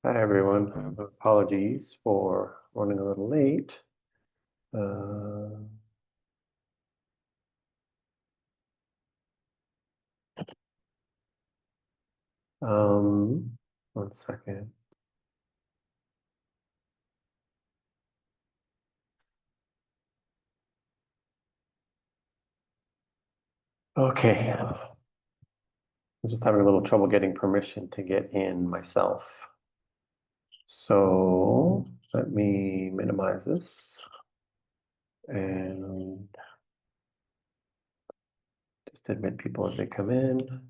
Hi, everyone. Apologies for running a little late. Uh, um, 1 second. Okay. I'm just having a little trouble getting permission to get in myself. So let me minimize this and just admit people as they come in.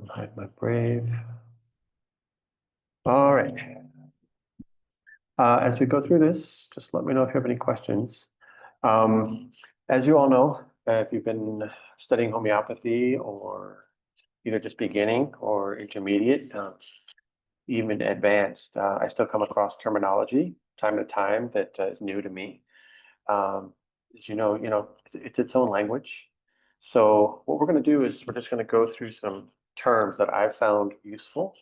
Hide my brave. All right. As we go through this, just let me know if you have any questions. As you all know, if you've been studying homeopathy or either just beginning or intermediate, even advanced, I still come across terminology time to time that is new to me. Um, as it's its own language. So what we're going to do is we're just going to go through some terms that I've found useful.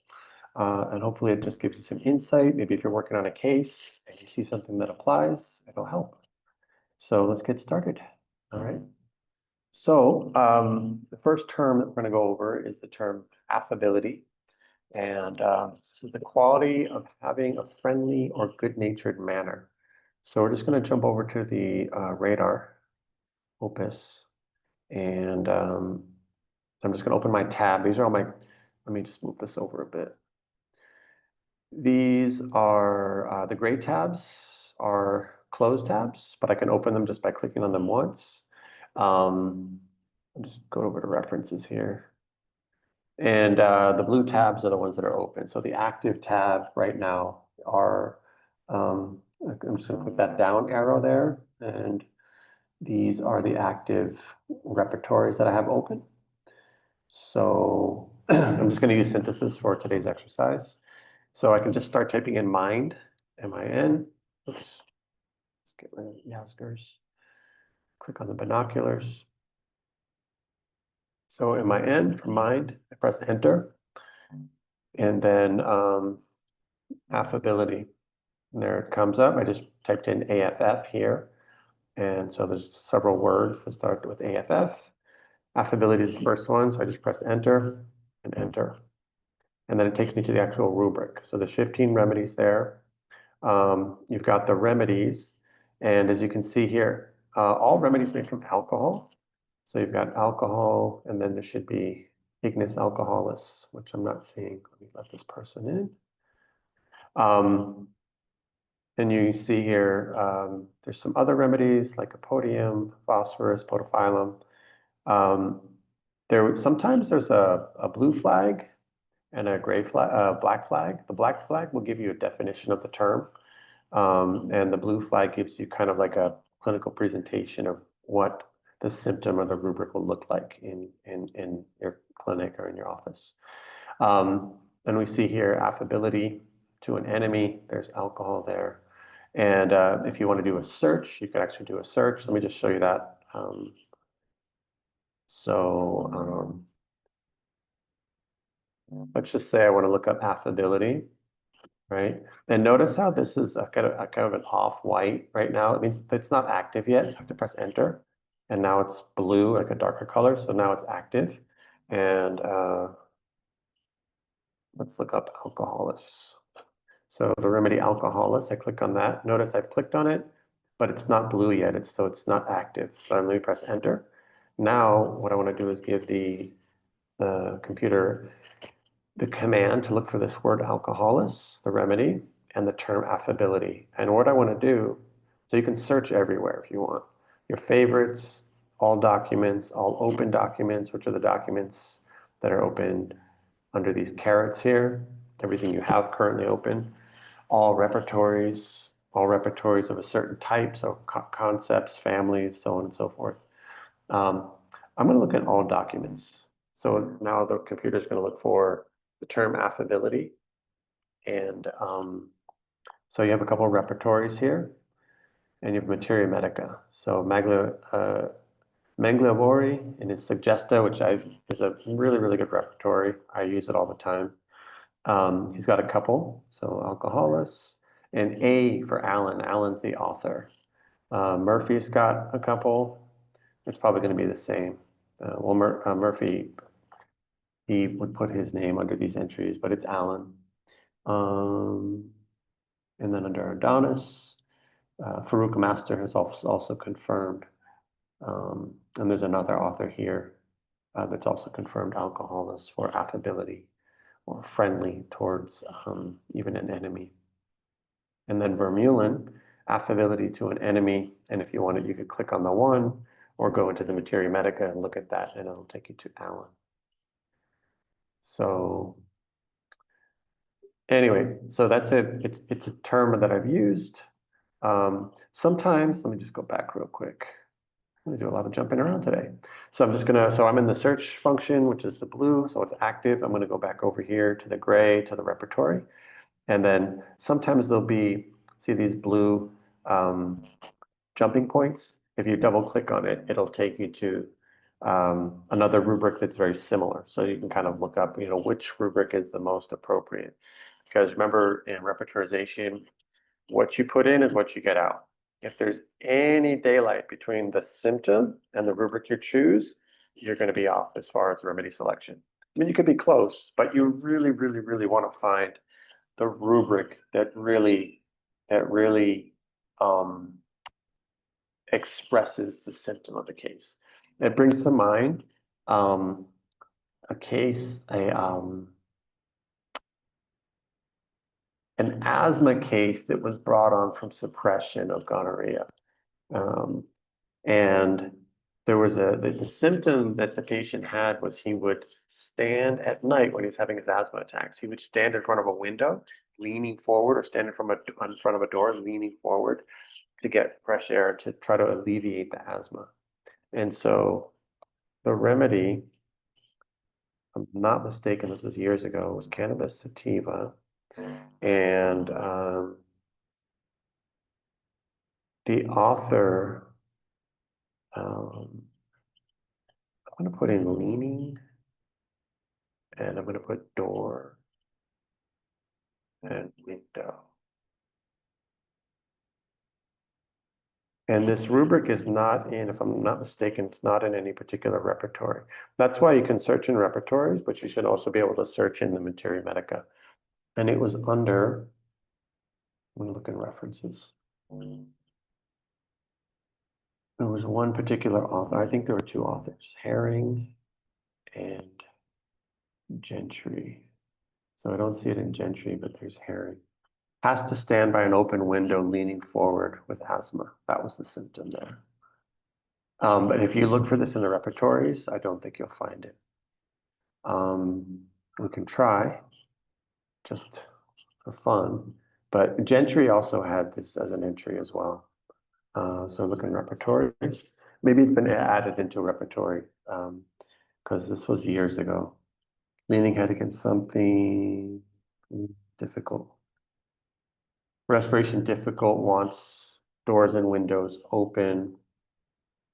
And hopefully it just gives you some insight. Maybe if you're working on a case and you see something that applies, it'll help. So let's get started. All right. So the first term that we're going to go over is the term affability. And this is the quality of having a friendly or good-natured manner. So we're just going to jump over to the radar opus. And I'm just going to open my tab. These are all my, let me just move this over a bit. These are the gray tabs are closed tabs, but I can open them just by clicking on them once. I'll just go over to references here. And the blue tabs are the ones that are open. So the active tab right now are, I'm just gonna put that down arrow there. And these are the active repertories that I have open. So I'm just gonna use synthesis for today's exercise. So I can just start typing in mind, M-I-N. Oops, let's get rid of Yasgur's. Click on the binoculars. So M-I-N for mind, I press enter. And then affability. And there it comes up. I just typed in AFF here. And so there's several words that start with AFF. Affability is the first one. So I just pressed enter and enter. And then it takes me to the actual rubric. So there's 15 remedies there. You've got the remedies. And as you can see here, all remedies made from alcohol. So you've got alcohol, and then there should be ignis alcoholis, which I'm not seeing. Let me let this person in. And you see here, there's some other remedies like a podium, phosphorus, podophyllum. Sometimes there's a blue flag and a gray flag, black flag. The black flag will give you a definition of the term. And the blue flag gives you kind of like a clinical presentation of what the symptom or the rubric will look like in your clinic or in your office. And we see here affability to an enemy. There's alcohol there. And if you want to do a search, you can actually do a search. Let me just show you that. Let's just say I want to look up affability, right? And notice how this is a kind of an off-white right now. It means it's not active yet. So I have to press enter. And now it's blue, like a darker color. So now it's active. And let's look up alcoholis. So the remedy alcoholis, I click on that. Notice I've clicked on it, but it's not blue yet. So it's not active. So let me press enter. Now what I want to do is give the computer the command to look for this word alcoholis, the remedy, and the term affability. And what I want to do, so you can search everywhere if you want. Your favorites, all documents, all open documents, which are the documents that are open under these carets here, everything you have currently open, all repertories of a certain type, so concepts, families, so on and so forth. I'm going to look at all documents. So now the computer is going to look for the term affability. And so you have a couple of repertories here, and you have materia medica. So Mangliavori and his Suggesta, which is a really, really good repertory. I use it all the time. He's got a couple, so alcoholus, and A for Alan. Alan's the author. Murphy's got a couple. It's probably going to be the same. Well, Murphy, he would put his name under these entries, but it's Alan. And then under Adonis, Farouk Master has also confirmed. And there's another author here that's also confirmed alcoholus for affability or friendly towards even an enemy. And then Vermeulen, affability to an enemy. And if you wanted, you could click on the one or go into the Materia Medica and look at that, and it'll take you to Alan. So anyway, so that's it. It's a term that I've used. Sometimes, let me just go back real quick. I'm gonna do a lot of jumping around today. So I'm in the search function, which is the blue, so it's active. I'm gonna go back over here to the gray, to the repertory. And then sometimes there'll be, see these blue jumping points? If you double click on it, it'll take you to another rubric that's very similar. So you can kind of look up, which rubric is the most appropriate. Because remember, in repertorization, what you put in is what you get out. If there's any daylight between the symptom and the rubric you choose, you're going to be off as far as remedy selection. I mean, you could be close, but you really, really, really want to find the rubric that really expresses the symptom of the case. It brings to mind a case, an asthma case that was brought on from suppression of gonorrhea. And there was the symptom that the patient had was he would stand at night when he was having his asthma attacks. He would stand in front of a window, leaning forward, or stand in front of a door, leaning forward to get fresh air to try to alleviate the asthma. And so the remedy, if I'm not mistaken, this was years ago, was cannabis sativa. And the author, I'm going to put in leaning, and I'm going to put door and window. And this rubric is not in, if I'm not mistaken, it's not in any particular repertory. That's why you can search in repertories, but you should also be able to search in the Materia Medica. And it was under, I'm going to look in references. There was one particular author, I think there were two authors, Herring and Gentry. So I don't see it in Gentry, but there's Herring. Has to stand by an open window leaning forward with asthma. That was the symptom there. But if you look for this in the repertories, I don't think you'll find it. We can try just for fun, but Gentry also had this as an entry as well. So look in repertories. Maybe it's been added into a repertory because this was years ago. Leaning head against something difficult. Respiration difficult, wants doors and windows open.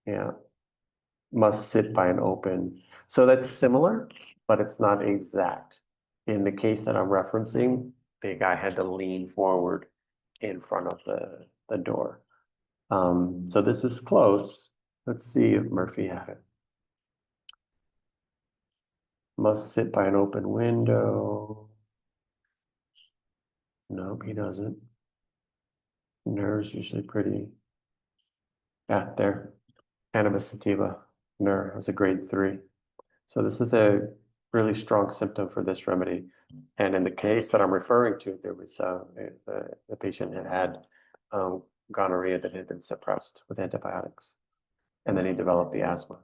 Yeah, must sit by an open. So that's similar, but it's not exact. In the case that I'm referencing, the guy had to lean forward in front of the door. So this is close. Let's see if Murphy had it. Must sit by an open window. Nope, he doesn't. Nerves usually pretty. Yeah, there. Cannabis sativa. Ner has a grade 3. So this is a really strong symptom for this remedy. And in the case that I'm referring to, there was the patient had gonorrhea that had been suppressed with antibiotics, and then he developed the asthma.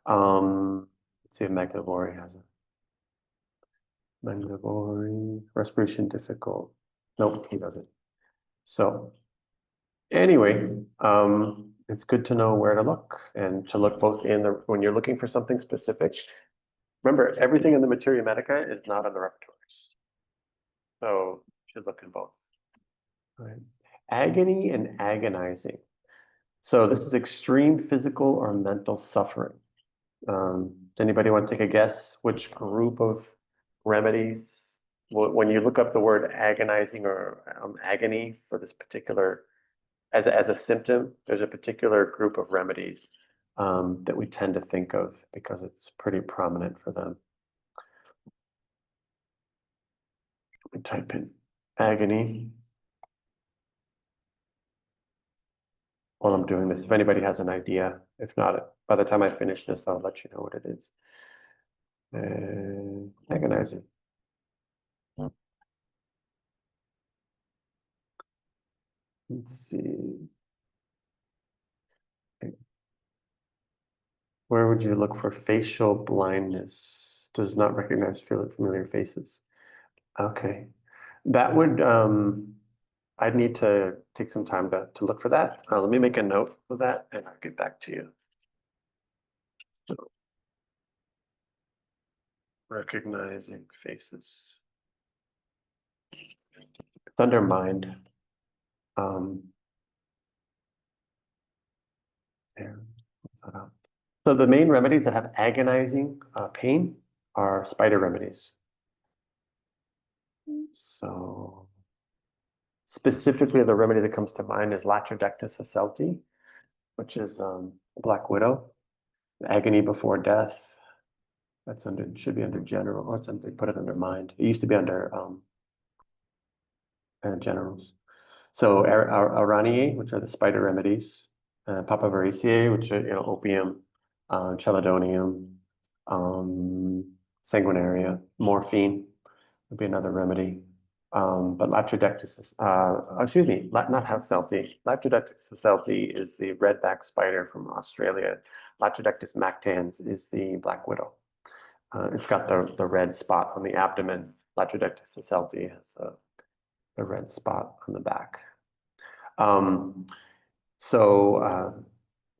Let's see if Magnavori has it. Magnavori, respiration difficult. Nope, he doesn't. So anyway, it's good to know where to look and to look both in when you're looking for something specific. Remember, everything in the Materia Medica is not on the repertories. So you should look in both. All right. Agony and agonizing. So this is extreme physical or mental suffering. Does anybody want to take a guess which group of remedies when you look up the word agonizing or agony for this particular, as a symptom, there's a particular group of remedies that we tend to think of because it's pretty prominent for them. We type in agony while I'm doing this. If anybody has an idea, if not, by the time I finish this, I'll let you know what it is. Agonizing. Let's see. Where would you look for facial blindness? Does not recognize familiar faces. Okay. That would, I'd need to take some time to look for that. Let me make a note of that and I'll get back to you. So, recognizing faces. It's under mind. There. So the main remedies that have agonizing pain are spider remedies. So specifically, the remedy that comes to mind is Latrodectus accelti, which is Black Widow, agony before death. That's under, should be under general, or they put it under mind. It used to be under generals. So Araniae, which are the spider remedies, Papavericiae, which are opium, Chelidonium, Sanguinaria, morphine would be another remedy. But Latrodectus is, excuse me, not accelti. Latrodectus accelti is the redback spider from Australia. Latrodectus mactans is the black widow. It's got the red spot on the abdomen. Latrodectus accelti has the red spot on the back.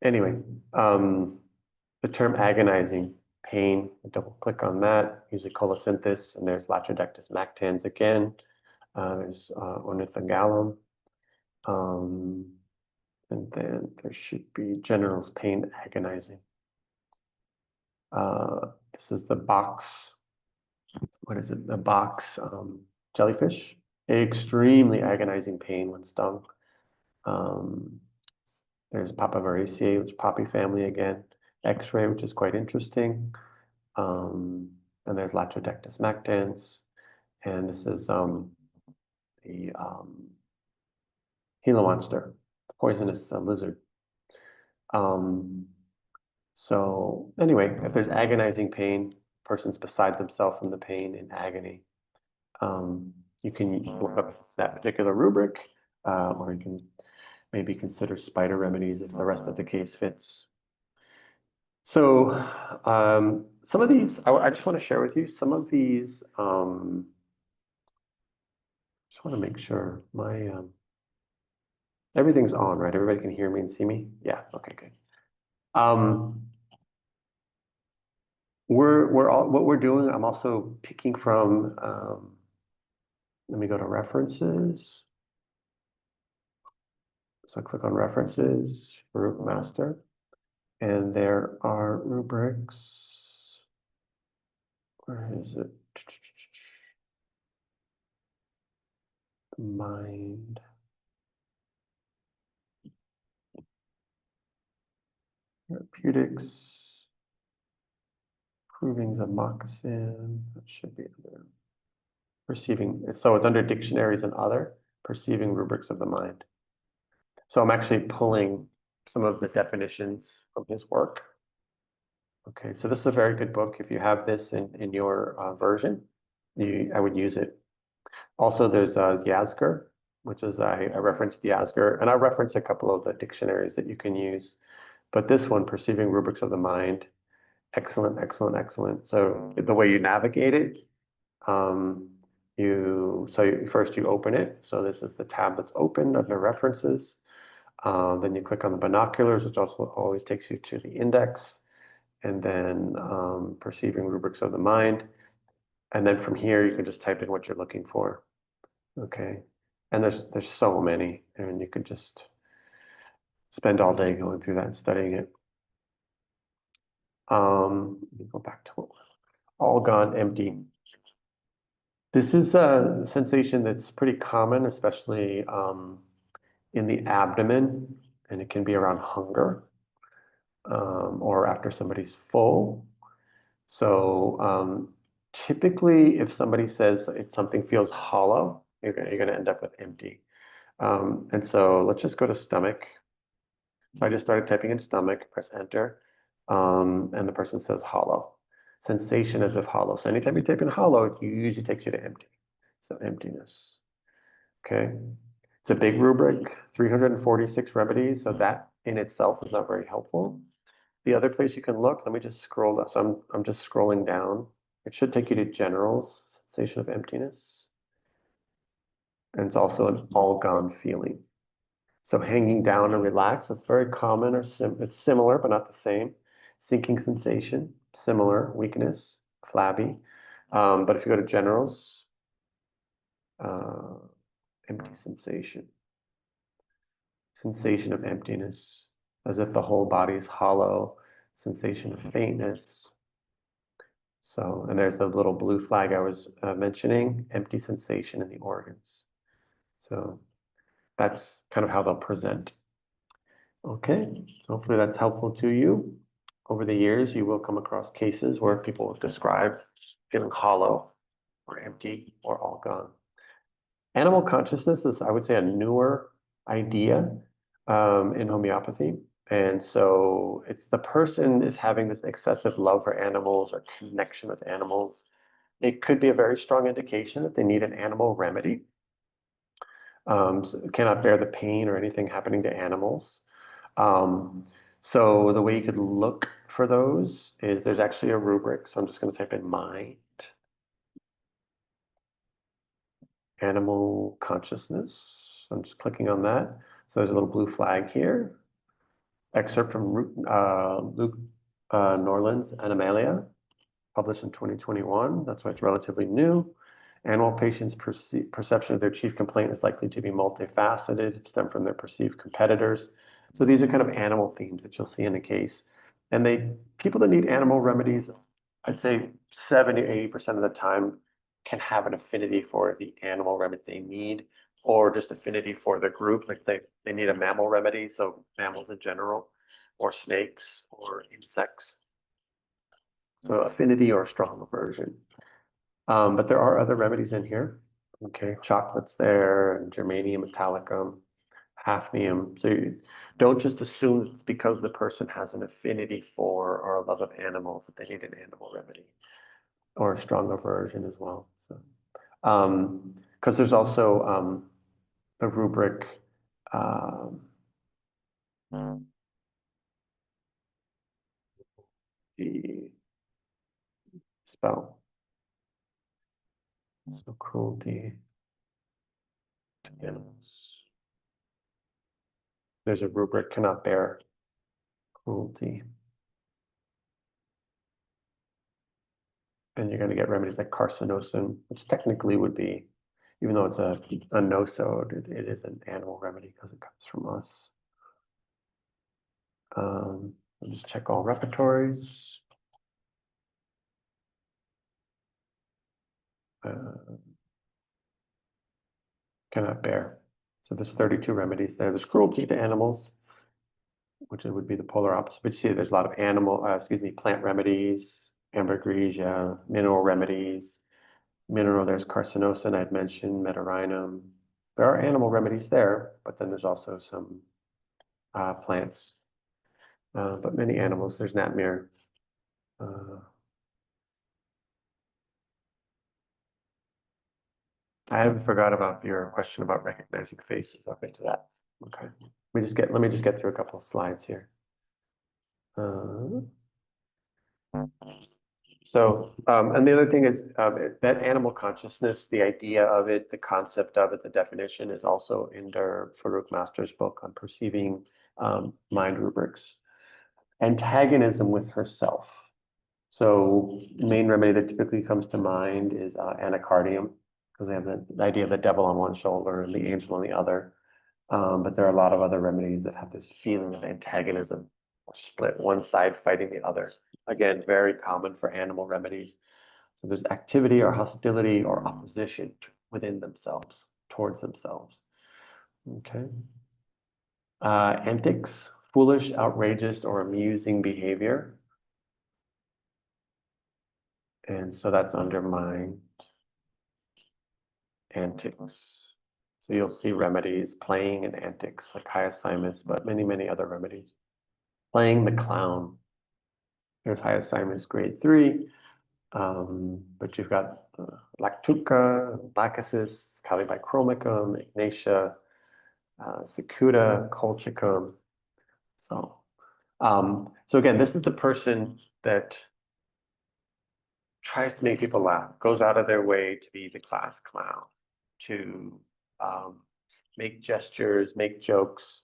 Anyway, the term agonizing pain, double click on that, usually colocynthis, and there's Latrodectus mactans again. There's ornithogallum. And then there should be general's pain agonizing. This is the box. What is it? The box jellyfish. Extremely agonizing pain when stung. There's Papavericiae, which is poppy family again. X-ray, which is quite interesting. And there's Latrodectus mactans. And this is the Gila monster, the poisonous lizard. So anyway, if there's agonizing pain, person's beside themselves from the pain in agony, you can look up that particular rubric, or you can maybe consider spider remedies if the rest of the case fits. So some of these, I just want to share with you some of these. Just want to make sure my everything's on, right? Everybody can hear me and see me? Yeah, okay, good. What we're doing, I'm also picking from, let me go to references. So I click on references, Rubric Master, and there are rubrics. Where is it? Mind. Therapeutics. Provings of moccasin. That should be under perceiving. So it's under dictionaries and other, perceiving rubrics of the mind. So I'm actually pulling some of the definitions from his work. Okay, so this is a very good book. If you have this in your version, I would use it. Also, there's Yasgur, which is, I referenced Yasgur, and I referenced a couple of the dictionaries that you can use. But this one, Perceiving Rubrics of the Mind, excellent, excellent, excellent. So the way you navigate it, first you open it. So this is the tab that's open under references. Then you click on the binoculars, which also always takes you to the index, and then Perceiving Rubrics of the Mind. And then from here, you can just type in what you're looking for. Okay. And there's so many, and you could just spend all day going through that and studying it. Let me go back to all gone empty. This is a sensation that's pretty common, especially in the abdomen, and it can be around hunger or after somebody's full. So typically, if somebody says something feels hollow, you're going to end up with empty. And so let's just go to stomach. So I just started typing in stomach, press enter, and the person says hollow. Sensation as if hollow. So anytime you type in hollow, it usually takes you to empty. So emptiness. Okay. It's a big rubric, 346 remedies. So that in itself is not very helpful. The other place you can look, let me just scroll down. So I'm just scrolling down. It should take you to generals, sensation of emptiness. And it's also an all gone feeling. So hanging down and relax, that's very common or it's similar, but not the same. Sinking sensation, similar, weakness, flabby. But if you go to generals, empty sensation, sensation of emptiness, as if the whole body is hollow, sensation of faintness. So, and there's the little blue flag I was mentioning, empty sensation in the organs. So that's kind of how they'll present. Okay, so hopefully that's helpful to you. Over the years, you will come across cases where people describe feeling hollow or empty or all gone. Animal consciousness is, I would say, a newer idea in homeopathy. And so it's the person is having this excessive love for animals or connection with animals. It could be a very strong indication that they need an animal remedy. So cannot bear the pain or anything happening to animals. So the way you could look for those is there's actually a rubric. So I'm just going to type in mind, animal consciousness. I'm just clicking on that. So there's a little blue flag here. Excerpt from Luke Norland's Animalia, published in 2021. That's why it's relatively new. Animal patients' perception of their chief complaint is likely to be multifaceted. It stems from their perceived competitors. So these are kind of animal themes that you'll see in the case. And people that need animal remedies, I'd say 70 to 80% of the time can have an affinity for the animal remedy they need, or just affinity for the group. Like they need a mammal remedy, so mammals in general, or snakes, or insects. So affinity or strong aversion. But there are other remedies in here. Okay, chocolate's there, and germanium metallicum, hafnium. So you don't just assume it's because the person has an affinity for or a love of animals that they need an animal remedy, or a strong aversion as well. So, because there's also the rubric. The spell. So cruelty to animals. There's a rubric, cannot bear cruelty. And you're going to get remedies like carcinosin, which technically would be, even though it's a no-sode, it is an animal remedy because it comes from us. I'll just check all repertories. Cannot bear. So there's 32 remedies there. There's cruelty to animals, which would be the polar opposite. But you see there's a lot of plant remedies, ambergris, mineral remedies. Mineral, there's carcinosin, I'd mentioned, metarhinum. There are animal remedies there, but then there's also some plants, but many animals. There's Natmir. I haven't forgot about your question about recognizing faces. I'll get to that. Okay. Let me just get through a couple of slides here. And the other thing is that animal consciousness, the idea of it, the concept of it, the definition is also in Der Farouk Master's book on perceiving mind rubrics. Antagonism with herself. So main remedy that typically comes to mind is anacardium, because they have the idea of the devil on one shoulder and the angel on the other. But there are a lot of other remedies that have this feeling of antagonism or split, one side fighting the other. Again, very common for animal remedies. So there's activity or hostility or opposition within themselves, towards themselves. Okay. Antics, foolish, outrageous, or amusing behavior. And so that's under mind. Antics. So you'll see remedies, playing and antics, like hyoscyamus, but many, many other remedies. Playing the clown. There's hyoscyamus grade 3, but you've got lactuca, lachesis, calibichromicum, ignatia, cicuta, colchicum. So again, this is the person that tries to make people laugh, goes out of their way to be the class clown, to make gestures, make jokes.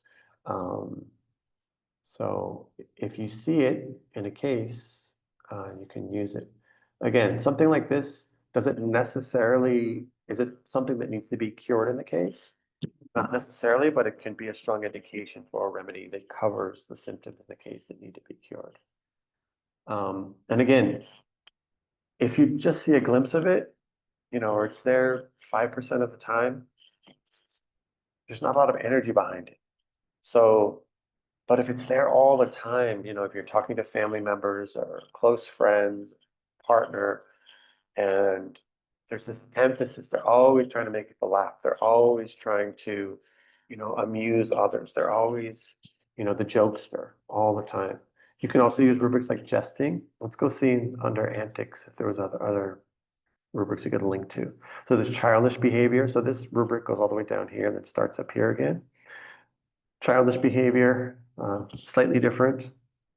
So if you see it in a case, you can use it. Again, something like this, is it something that needs to be cured in the case? Not necessarily, but it can be a strong indication for a remedy that covers the symptoms in the case that need to be cured. And again, if you just see a glimpse of it, or it's there 5% of the time, there's not a lot of energy behind it. So, but if it's there all the time, if you're talking to family members or close friends, partner, and there's this emphasis, they're always trying to make people laugh. They're always trying to, amuse others. They're always, the jokester all the time. You can also use rubrics like jesting. Let's go see under antics if there was other rubrics you could link to. So there's childish behavior. So this rubric goes all the way down here and then starts up here again. Childish behavior, slightly different.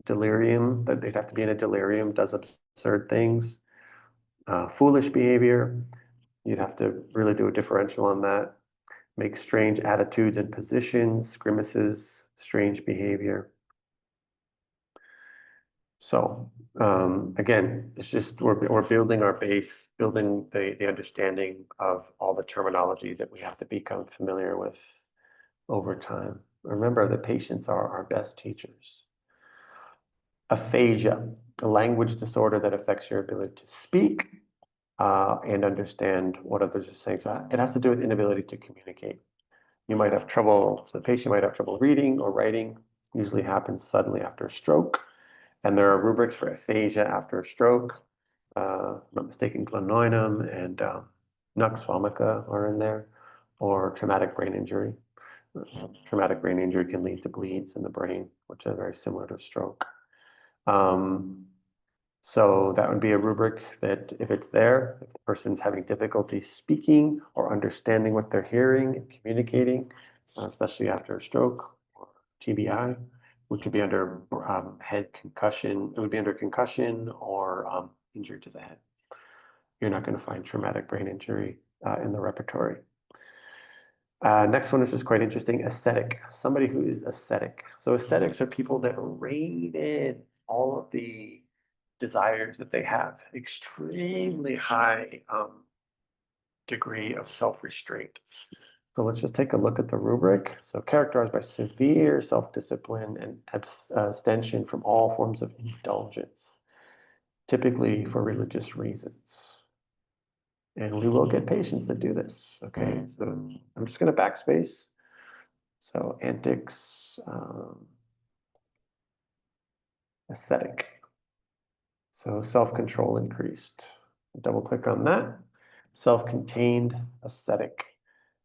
Delirium, that they'd have to be in a delirium, does absurd things. Foolish behavior, you'd have to really do a differential on that. Make strange attitudes and positions, grimaces, strange behavior. So again, it's just we're building our base, building the understanding of all the terminology that we have to become familiar with over time. Remember, the patients are our best teachers. Aphasia, a language disorder that affects your ability to speak and understand what others are saying. So it has to do with inability to communicate. You might have trouble, so the patient might have trouble reading or writing, usually happens suddenly after a stroke. And there are rubrics for aphasia after a stroke. Not mistaken, glenoidum and nux vomica are in there, or traumatic brain injury. Traumatic brain injury can lead to bleeds in the brain, which are very similar to stroke. So that would be a rubric that if it's there, if the person's having difficulty speaking or understanding what they're hearing and communicating, especially after a stroke or TBI, which would be under head concussion. It would be under concussion or injury to the head. You're not going to find traumatic brain injury in the repertory. Next one is just quite interesting, ascetic, somebody who is ascetic. So ascetics are people that rein in all of the desires that they have, extremely high degree of self-restraint. So let's just take a look at the rubric. So characterized by severe self-discipline and abstention from all forms of indulgence, typically for religious reasons. And we will get patients that do this. Okay, so I'm just going to backspace. So antics, ascetic. So self-control increased. Double click on that. Self-contained, ascetic.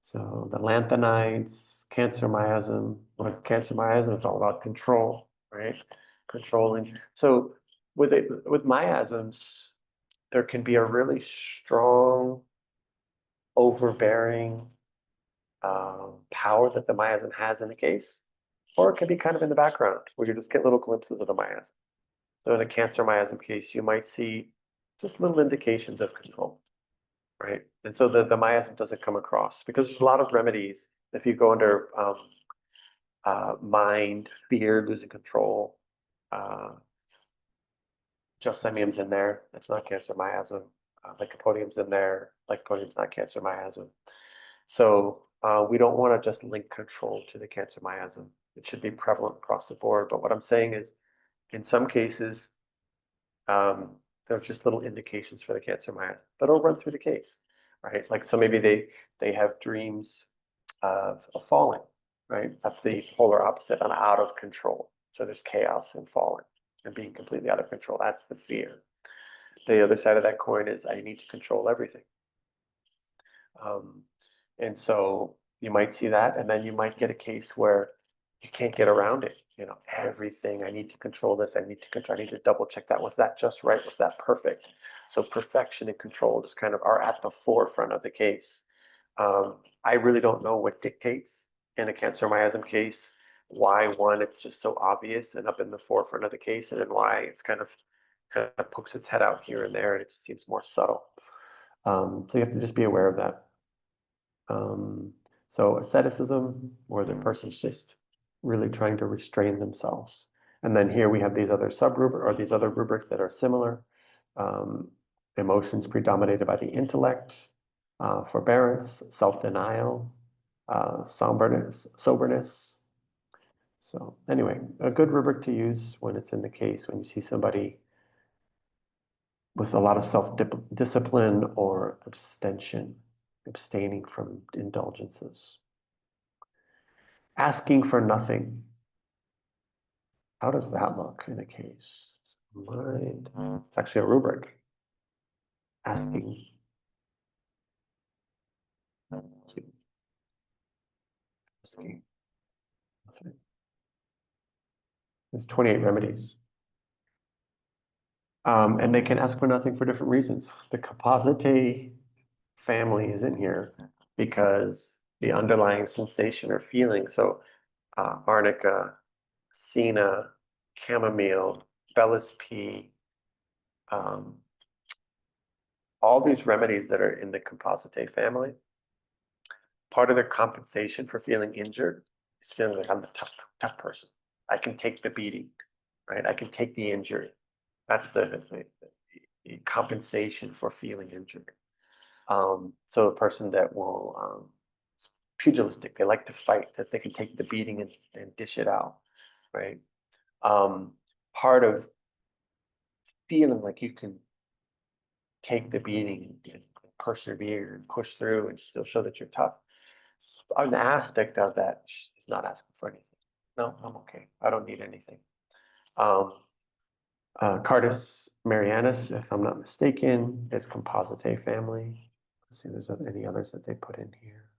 So the lanthanides, cancer miasm. What's cancer miasm? It's all about control, right? Controlling. So with miasms, there can be a really strong, overbearing power that the miasm has in the case, or it can be kind of in the background where you just get little glimpses of the miasm. So in a cancer miasm case, you might see just little indications of control, right? And so the miasm doesn't come across because there's a lot of remedies. If you go under mind, fear, losing control, gelsemium's in there. That's not cancer miasm. Lycopodium's in there. Lycopodium's not cancer miasm. So we don't want to just link control to the cancer miasm. It should be prevalent across the board. But what I'm saying is, in some cases, They're just little indications for the Cancer miasm, but it'll run through the case, right? Like, so maybe they have dreams of falling, right? That's the polar opposite, on out of control. So there's chaos and falling and being completely out of control. That's the fear. The other side of that coin is I need to control everything. And so you might see that, and then you might get a case where you can't get around it. You know, everything, I need to control this, I need to double check that. Was that just right? Was that perfect? So perfection and control just kind of are at the forefront of the case. I really don't know what dictates in a Cancer miasm case, why one, it's just so obvious and up in the forefront of the case, and then why it's kind of pokes its head out here and there, and it just seems more subtle. So you have to just be aware of that. So asceticism, where the person's just really trying to restrain themselves. And then here we have these other subrubrics, or these other rubrics that are similar. Emotions predominated by the intellect, forbearance, self-denial, soberness. So anyway, a good rubric to use when it's in the case, when you see somebody with a lot of self-discipline or abstaining from indulgences. Asking for nothing. How does that look in a case? Mind. It's actually a rubric. Asking. Asking. Nothing. There's 28 remedies. And they can ask for nothing for different reasons. The Compositae family is in here because the underlying sensation or feeling. So arnica, senna, chamomile, bellis pea, all these remedies that are in the Compositae family, part of their compensation for feeling injured is feeling like I'm the tough person. I can take the beating, right? I can take the injury. That's the compensation for feeling injured. So a person that will, pugilistic, they like to fight, that they can take the beating and dish it out, right? Part of feeling like you can take the beating and persevere and push through and still show that you're tough, an aspect of that is not asking for anything. No, I'm okay. I don't need anything. Cardus Marianus, if I'm not mistaken, is Compositae family. Let's see if there's any others that they put in here.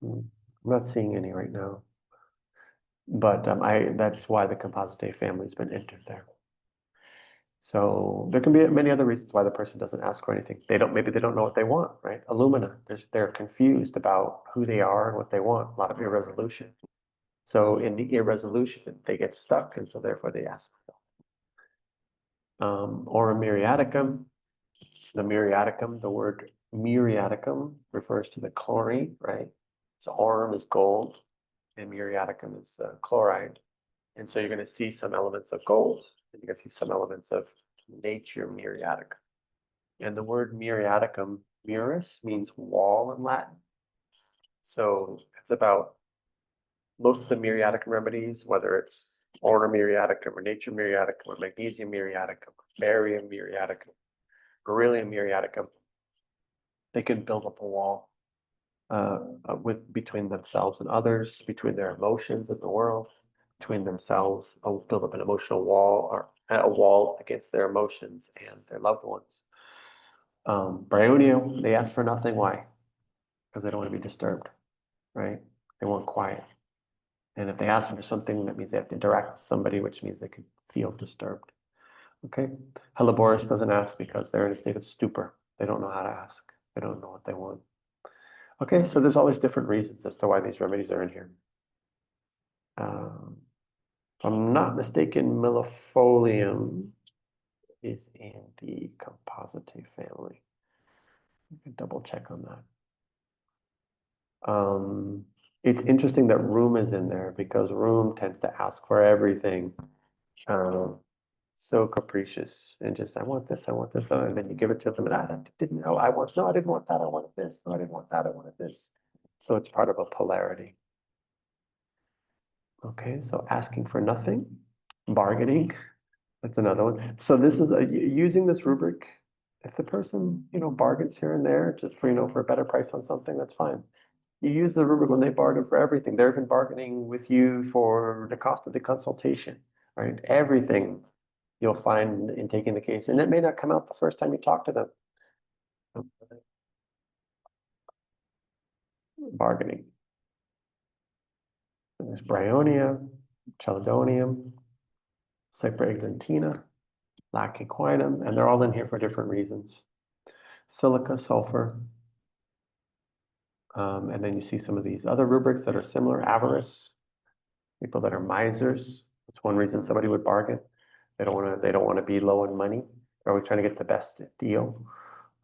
I'm not seeing any right now, but that's why the Compositae family has been entered there. So there can be many other reasons why the person doesn't ask for anything. Maybe they don't know what they want, right? Illumina, they're confused about who they are and what they want. A lot of irresolution. So in the irresolution, they get stuck, and so therefore they ask for help. Aurum muriaticum, the word muriaticum refers to the chlorine, right? So aurum is gold, and muriaticum is chloride. And so you're going to see some elements of gold, and you're going to see some elements of nature muriaticum. And the word muriaticum, muris, means wall in Latin. So it's about most of the muriaticum remedies, whether it's aurum muriaticum or nature muriaticum or magnesium muriaticum, barium muriaticum, beryllium muriaticum, they can build up a wall between themselves and others, between their emotions and the world, between themselves, build up an emotional wall, or a wall against their emotions and their loved ones. Bryonia, they ask for nothing. Why? Because they don't want to be disturbed, right? They want quiet. And if they ask for something, that means they have to interact with somebody, which means they could feel disturbed. Okay. Helleborus doesn't ask because they're in a state of stupor. They don't know how to ask. They don't know what they want. Okay, so there's all these different reasons as to why these remedies are in here. If I'm not mistaken, millefolium is in the Compositae family. You can double check on that. It's interesting that rheum is in there because rheum tends to ask for everything. So capricious and just, I want this, and then you give it to them, and I didn't know, I didn't want that, I wanted this, no, I didn't want that, I wanted this. So it's part of a polarity. Okay, so asking for nothing, bargaining, That's another one. So this is using this rubric. If the person, bargains here and there just for a better price on something, that's fine. You use the rubric when they bargain for everything. They're even bargaining with you for the cost of the consultation, right? Everything you'll find in taking the case, and it may not come out the first time you talk to them. Bargaining. And there's bryonia, chelidonium, cypraeglantina, lac-equinum, and they're all in here for different reasons. Silica, sulfur. And then you see some of these other rubrics that are similar. Avarice, people that are misers. That's one reason somebody would bargain. They don't want to be low on money. They're always trying to get the best deal.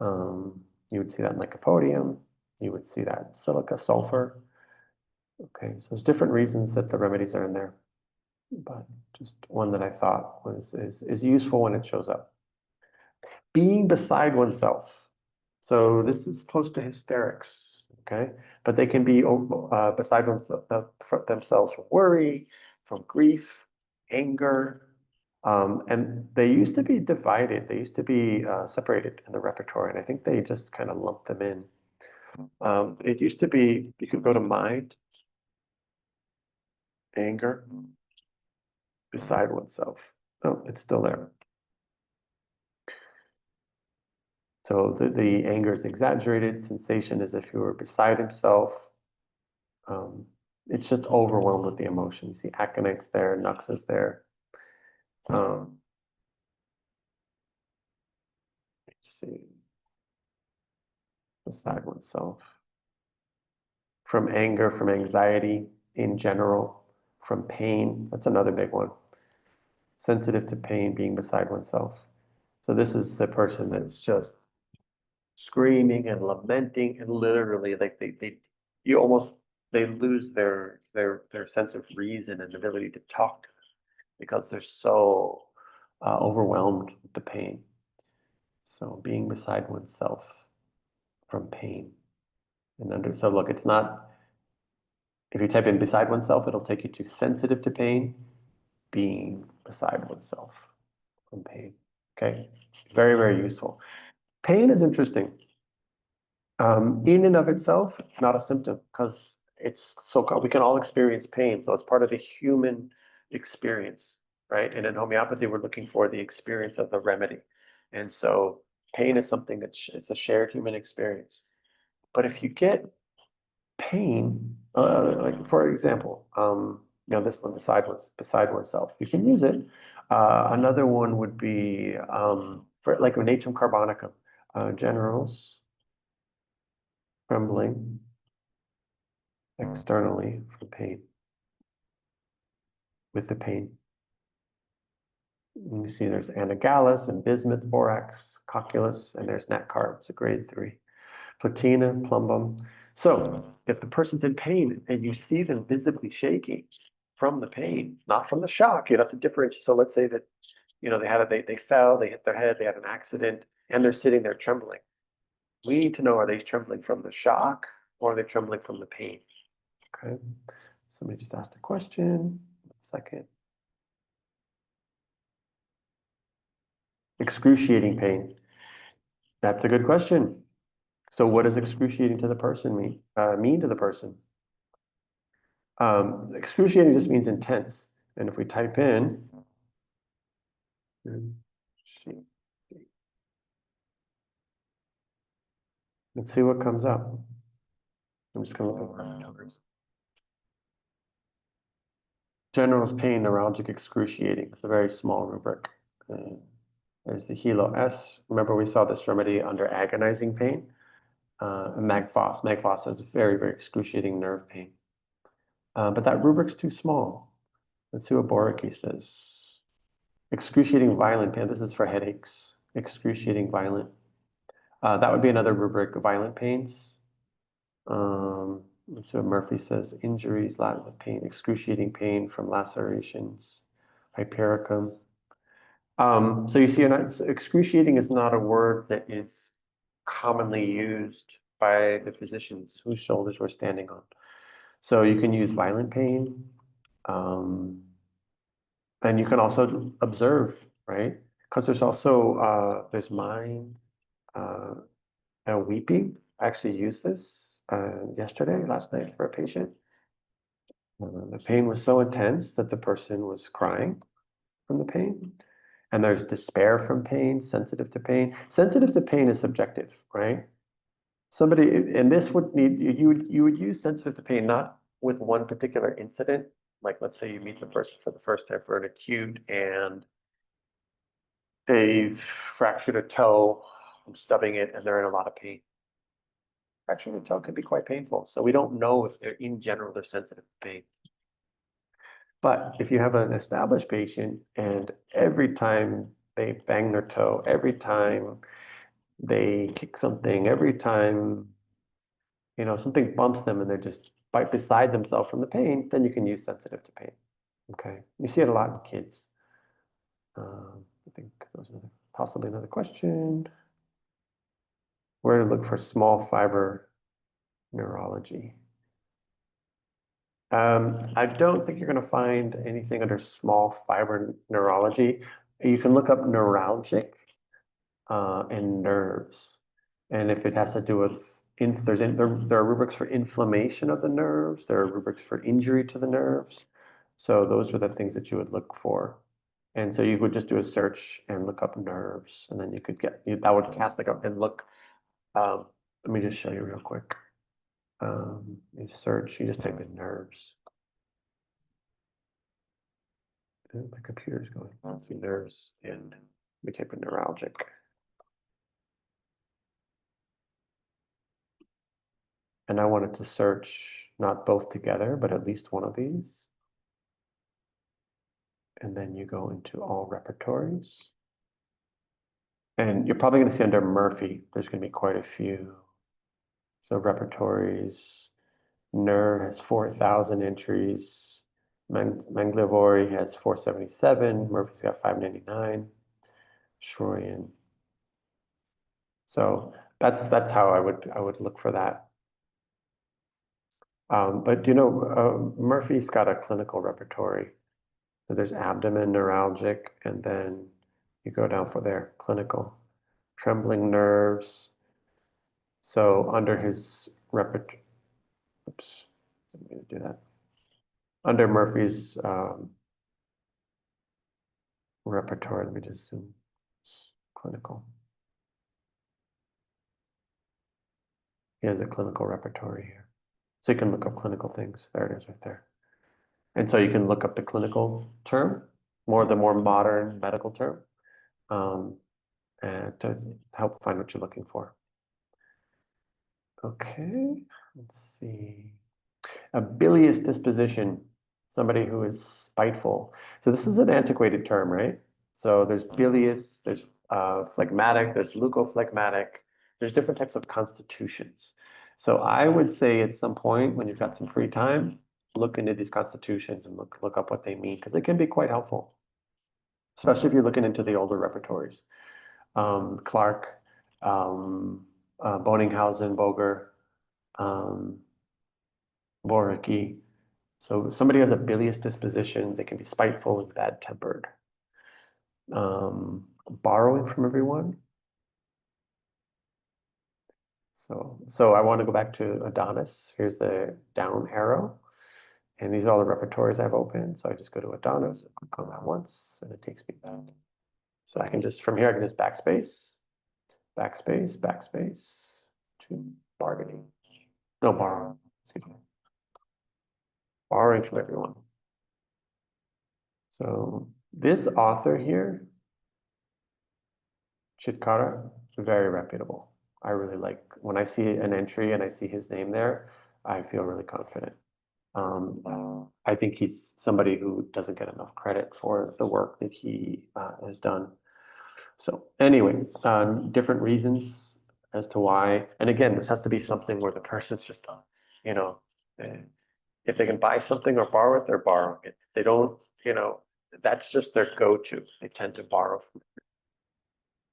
You would see that in lycopodium. You would see that in silica, sulfur. Okay, so there's different reasons that the remedies are in there, but just one that I thought is useful when it shows up. Being beside oneself. So this is close to hysterics, okay? But they can be beside themselves from worry, from grief, anger, and they used to be divided. They used to be separated in the repertory, and I think they just kind of lumped them in. It used to be, you could go to mind, anger, beside oneself. Oh, it's still there. So the anger is exaggerated. Sensation is if you were beside himself. It's just overwhelmed with the emotion. You see aconite's there, nux is there. Let's see. Beside oneself. From anger, from anxiety in general, from pain. That's another big one. Sensitive to pain, being beside oneself. So this is the person that's just screaming and lamenting and literally like they lose their sense of reason and ability to talk to them because they're so overwhelmed with the pain. So being beside oneself from pain and so look, it's not, if you type in beside oneself, it'll take you to sensitive to pain, being beside oneself from pain. Okay, very, very useful. Pain is interesting. In and of itself, not a symptom because it's so-called, we can all experience pain. So it's part of the human experience, right? And in homeopathy, we're looking for the experience of the remedy. And so pain is something it's a shared human experience. But if you get pain, like for example, this one, beside oneself, you can use it. Another one would be for like natrium carbonicum, generals. Trembling externally from pain, with the pain. You see there's anagallus and bismuth, borax, cocculus, and there's natcarb, it's a grade 3. Platina, plumbum. So if the person's in pain and you see them visibly shaking from the pain, not from the shock, you have to differentiate. So let's say that, they fell, they hit their head, they had an accident, and they're sitting there trembling. We need to know, are they trembling from the shock or are they trembling from the pain? Okay, somebody just asked a question. 1 second. Excruciating pain. That's a good question. So what does excruciating to the person mean to the person? Excruciating just means intense. And if we type in, let's see what comes up. I'm just going to look at numbers. General's pain, neuralgic, excruciating. It's a very small rubric. There's the Hilo S. Remember, we saw this remedy under agonizing pain. Magphos. Magphos has very, very excruciating nerve pain. But that rubric's too small. Let's see what Boricki says. Excruciating violent pain. This is for headaches. Excruciating violent. That would be another rubric, violent pains. Let's see what Murphy says. Injuries, Latin with pain, excruciating pain from lacerations, hypericum. So you see, excruciating is not a word that is commonly used by the physicians whose shoulders we're standing on. So you can use violent pain, and you can also observe right? Because there's also, there's mine and weeping. I actually used this last night for a patient. The pain was so intense that the person was crying from the pain. And there's despair from pain, sensitive to pain. Sensitive to pain is subjective, right? Somebody, and this would need, you would use sensitive to pain, not with one particular incident. Like, let's say you meet the person for the first time for an acute and they've fractured a toe from stubbing it and they're in a lot of pain. Fracturing a toe can be quite painful. So we don't know if they're, in general, they're sensitive to pain. But if you have an established patient and every time they bang their toe, every time they kick something, every time, something bumps them and they're just beside themselves from the pain, then you can use sensitive to pain. Okay. You see it a lot in kids. I think those are possibly another question. Where to look for small fiber neurology? I don't think you're going to find anything under small fiber neurology. You can look up neuralgic and nerves. And if it has to do with, there are rubrics for inflammation of the nerves, there are rubrics for injury to the nerves. So those are the things that you would look for. And so you would just do a search and look up nerves, and then you could that would cast like up and look. Let me just show you real quick. You search, you just type in nerves. My computer's going. Let's see, nerves, and we type in neuralgic. And I wanted to search not both together, but at least one of these. And then you go into all repertories. And you're probably going to see under Murphy, there's going to be quite a few. So repertories, NER has 4,000 entries. Manglivori has 477. Murphy's got 599. Shroyan. So that's how I would look for that. But Murphy's got a clinical repertory. So there's abdomen, neuralgic, and then you go down for their clinical. Trembling nerves. So under his repertory, oops, I'm going to do that. Under Murphy's repertory, let me just zoom. Clinical. He has a clinical repertory here. So you can look up clinical things. There it is right there. And so you can look up the clinical term, the more modern medical term, and to help find what you're looking for. Okay, let's see. A bilious disposition, somebody who is spiteful. So this is an antiquated term, right? So there's bilious, there's phlegmatic, there's leucophlegmatic, there's different types of constitutions. So I would say at some point when you've got some free time, look into these constitutions and look up what they mean, because it can be quite helpful, especially if you're looking into the older repertories. Clark, Boninghausen, Boger, Boricki. So somebody has a bilious disposition, they can be spiteful and bad-tempered. Borrowing from everyone. So I want to go back to Adonis. Here's the down arrow. And these are all the repertories I've opened. So I just go to Adonis, click on that once, and it takes me back. So I can just, from here, I can just backspace, backspace, backspace to bargaining. No, borrow, excuse me. Borrowing from everyone. So this author here, Chitkara, very reputable. I really like, when I see an entry and I see his name there, I feel really confident. I think he's somebody who doesn't get enough credit for the work that he has done. So anyway, different reasons as to why, and again, this has to be something where the person's just, if they can buy something or borrow it, they're borrowing it. If they don't, that's just their go-to. They tend to borrow from it.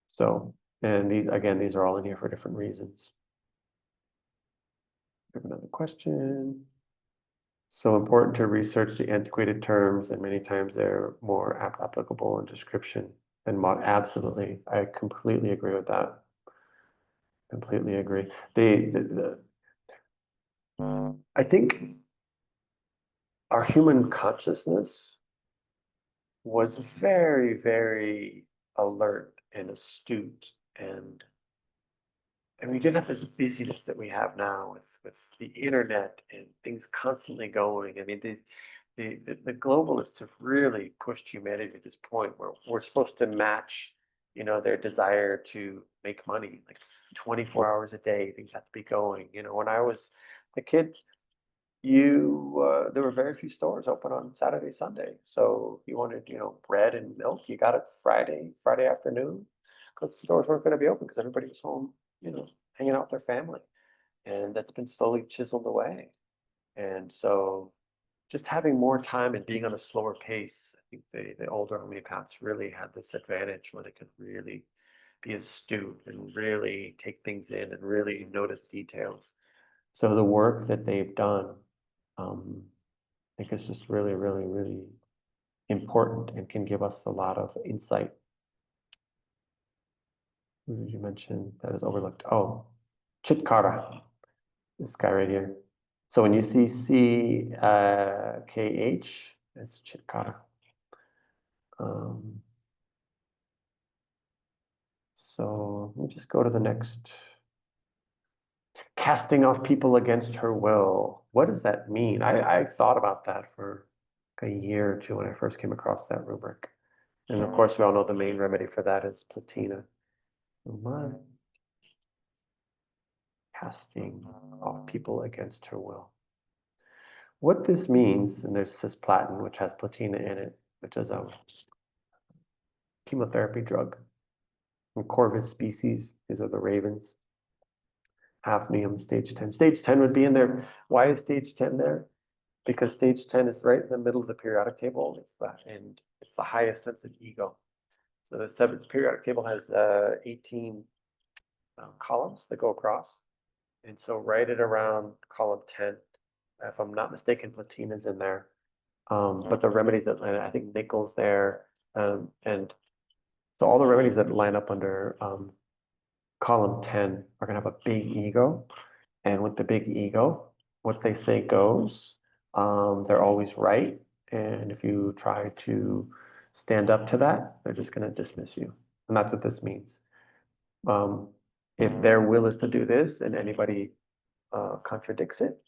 So, and these are all in here for different reasons. We have another question. So important to research the antiquated terms, and many times they're more applicable in description And absolutely, I completely agree with that. Completely agree. I think our human consciousness was very, very alert and astute, and we didn't have this busyness that we have now with the internet and things constantly going. I mean, the globalists have really pushed humanity to this point where we're supposed to match, their desire to make money, like 24 hours a day, things have to be going. When I was a kid, there were very few stores open on Saturday, Sunday. So you wanted, bread and milk, you got it Friday afternoon, because the stores weren't going to be open because everybody was home, hanging out with their family. And that's been slowly chiseled away. And so just having more time and being on a slower pace, I think the older homeopaths really had this advantage where they could really be astute and really take things in and really notice details. So the work that they've done, I think it's just really, really, really important and can give us a lot of insight. Who did you mention that is overlooked? Oh, Chitkara, this guy right here. So when you see CKH, it's Chitkara. So let me just go to the next. Casting off people against her will. What does that mean? I thought about that for a year or two when I first came across that rubric. And of course, we all know the main remedy for that is platina. Casting off people against her will. What this means, and there's cisplatin, which has platina in it, which is a chemotherapy drug. And Corvus species, these are the ravens. Hafnium, stage 10. Stage 10 would be in there. Why is stage 10 there? Because stage 10 is right in the middle of the periodic table. It's the highest sense of ego. So the seventh periodic table has 18 columns that go across. And so right at around column 10, if I'm not mistaken, platina is in there. But the remedies that I think nickel's there. And so all the remedies that line up under column 10 are going to have a big ego. And with the big ego, what they say goes. They're always right. And if you try to stand up to that, they're just going to dismiss you. And that's what this means. If their will is to do this and anybody contradicts it,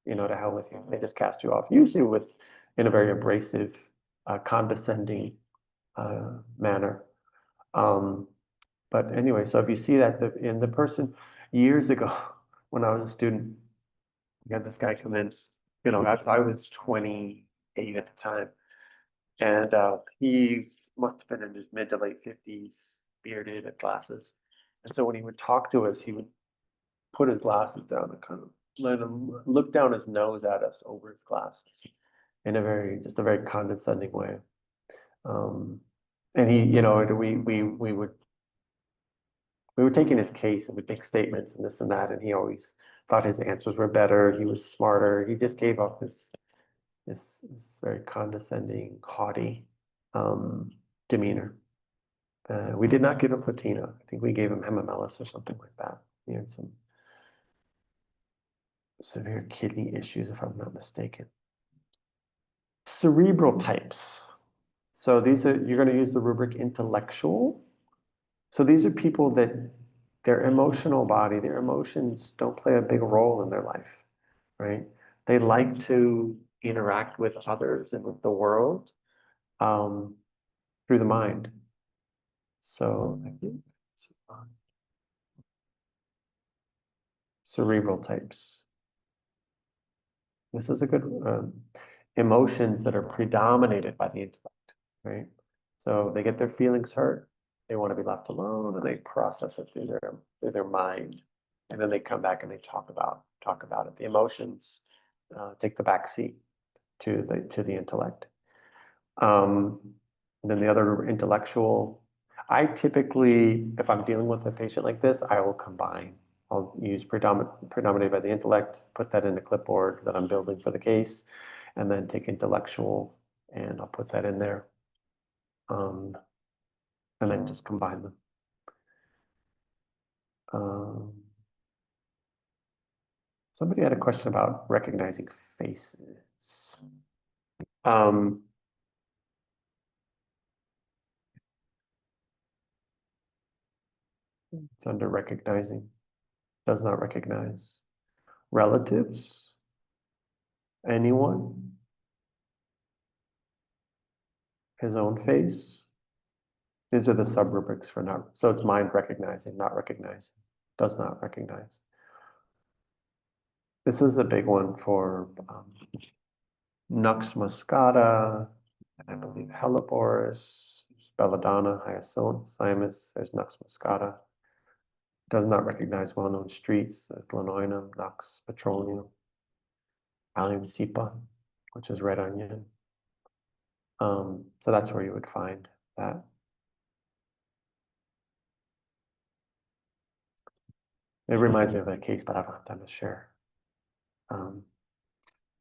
to hell with you. They just cast you off, usually in a very abrasive, condescending manner. But anyway, so if you see that in the person years ago, when I was a student, we had this guy come in, I was 28 at the time. And he must have been in his mid to late 50s, bearded and glasses. And so when he would talk to us, he would put his glasses down and kind of let him look down his nose at us over his glasses in a very condescending way. And he, we were taking his case and we'd make statements and this and that, and he always thought his answers were better. He was smarter. He just gave off this very condescending, haughty demeanor. We did not give him platina. I think we gave him hemamelis or something like that. He had some severe kidney issues, if I'm not mistaken. Cerebral types. So you're going to use the rubric intellectual. So these are people that their emotional body, their emotions don't play a big role in their life, right? They like to interact with others and with the world through the mind. So I think cerebral types. This is a good emotions that are predominated by the intellect, right? So they get their feelings hurt, they want to be left alone, and they process it through their mind, and then they come back and they talk about it. The emotions take the back seat to the intellect. Then the other intellectual. I typically, if I'm dealing with a patient like this, I will combine. I'll use predominated by the intellect, put that in the clipboard that I'm building for the case, and then take intellectual and I'll put that in there. and then just combine them. Somebody had a question about recognizing faces. It's under recognizing, does not recognize. Relatives, anyone, his own face. These are the sub-rubrics for not, so it's mind recognizing, not recognizing, does not recognize. This is a big one for Nux moscata, I believe Helleborus, Belladonna, Hyoscyamus, there's Nux moscata. Does not recognize well-known streets, Glenoinum, Nux, Petroleum, Allium cepa, which is red onion. So that's where you would find that. It reminds me of a case, but I don't have time to share.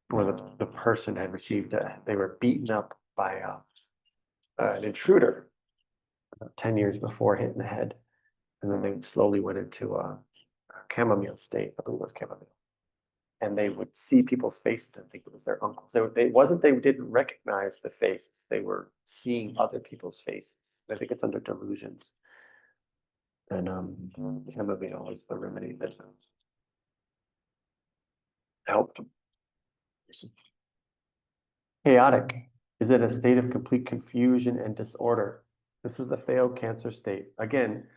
Where the person had received, they were beaten up by an intruder 10 years before, hitting the head. And then they slowly went into a chamomile state, I believe it was chamomile. And they would see people's faces and think it was their uncles. They didn't recognize the faces. They were seeing other people's faces. I think it's under delusions. And chamomile is the remedy that helped. Chaotic. Is it a state of complete confusion and disorder? This is a failed cancer state. Again,